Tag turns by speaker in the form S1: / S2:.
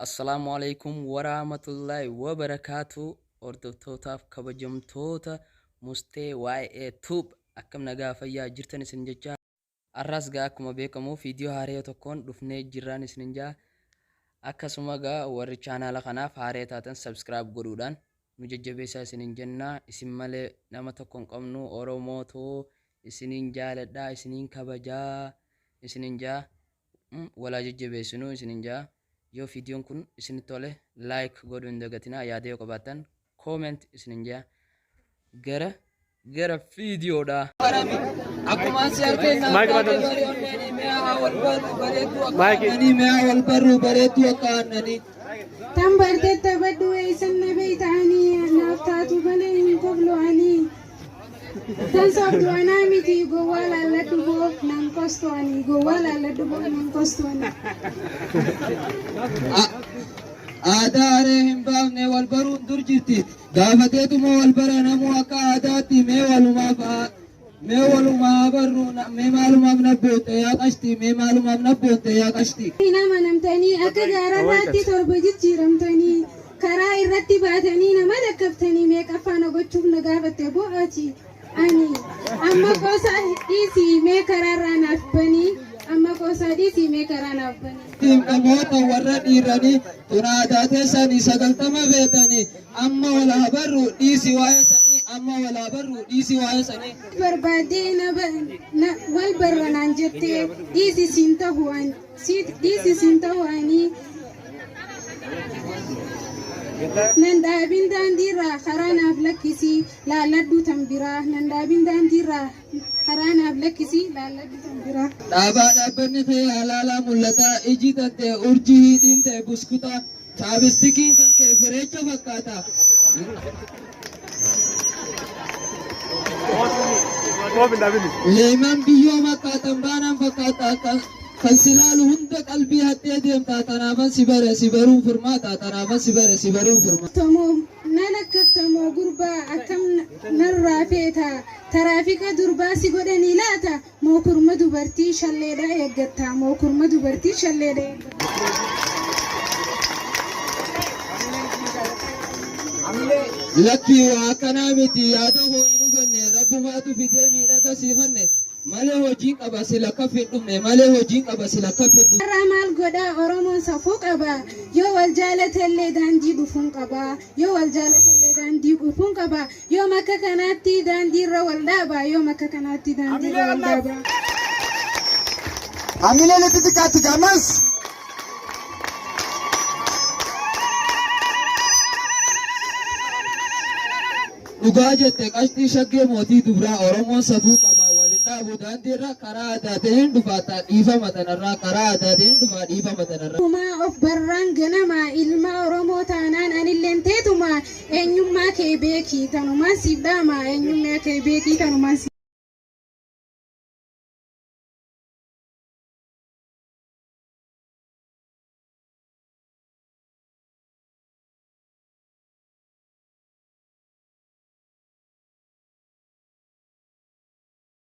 S1: Assalamu alaikum warahmatullahi wabarakatuh. Hordoftootaf kabajamtoota mustee waa'ee tube akkam nagaa fayyaa jirtan isin jecha arras gaa akkuma beekamu viidiyoo haaraa tokkoon dhufnee jirran isin jaa akkasuma gaa warri chaanaala kanaaf haaraa taatan subscribe godhuudhaan nu jajjabeessaa isin jenna. Isin malee nama tokkoon qabnu Oromootu isin jaaladha isin kabajaa isin jaa walaa jajjabeessinu isin jaa. Yo videoon kun isin tole like godhu hin dagatinaa yaada yoo qabaattan comment isin jaa gara videoodha.
S2: Akkuma si argina wal barru bareedu akkaanani
S3: tan barteetta baddu eessan nabee ta'anii naaf taatu malee hin qoblo'anii tan sabdu anaa miti gowwaa laalladhu boof nan kosto'anii gowwaa laalladhu boof nan kosto'anii.
S2: Aadaa hin baafne wal baruun dur jirti gaafateetuma wal baranamuu akka aadaatti mee walumaa barru mee maalumaaf nabbootte yaa qashti mee maalumaaf nabbootte yaa qashti.
S3: Nama namtanii akka gaararraatti torba jijjiiramtanii karaa irratti baatanii nama lakkaftanii meeqaffaan gochuuf na gaafatte bo'aati. Ani amma qosa dhiisii mee karaarraa naaf banii amma qosa dhiisii mee karaa naaf banii.
S2: Namoota warra dhiiranii tunaadaa teessanii 90 beetanii amma walaa barru dhiisii waa'ee sanii amma walaa barru dhiisii waa'ee sanii.
S3: Barbaadee wal barranaan jettee dhiisii siin ta'u'anii nan dhaabin daandiirraa karaa naaf lakkisii laalladhu tan biraa nan dhaabin daandiirraa karaa naaf lakkisii laalladhu tan biraa.
S2: Dhaabaa dhaabbanni ta'e halaalaa mul'ata iji kan ta'e urjii hidhiin ta'e buskuta chaabistikiin kan ka'e fireecha fakkaata. Leeman biyyoo fakkaatan baanaan fakkaata kan silaalu hunda qalbii hattee deemta tanaafan si bare si baruu furmaata tanaafan si bare si baruu furmaata.
S3: Tomoo na lakkaftamoo gurbaa akkam narraa feeta taraafika durbaa si godhanii laata moo kurma dubartii shalleedha eeggatta moo kurma dubartii shalleedha eeggatta.
S2: Lakkii waa akkanaa miti yaada hoo hin hubanne rabbumaatu fidee miidhaga siifanne malee hojiin qaba sila kaffin dhumne malee hojiin qaba sila kaffin dhumne.
S3: Irraa maal godhaa Oromoon safuu qaba yoo wal jaalatellee daandii dhufuun qaba yoo wal jaalatellee daandii dhufuun qaba yoo makka kanaatti daandiirra wal dhaaba yoo makka kanaatti daandiirra wal dhaaba.
S2: Amilee letti xiqqaatti gamas. Dhugaa jette qashtii shaggee mootii dubraa Oromoon safuu qaba waliin dhaabu daandiirra karaa addaa ta'een dhufaata dhiifama tanarraa karaa addaa ta'een dhufaa dhiifama tanarraa.
S3: Uumaa of barraan ganama ilma Oromoo taanaan anilleen teetuma eenyummaa kee beekii tanumaan siif dhaama eenyummaa kee beekii tanumaan siif.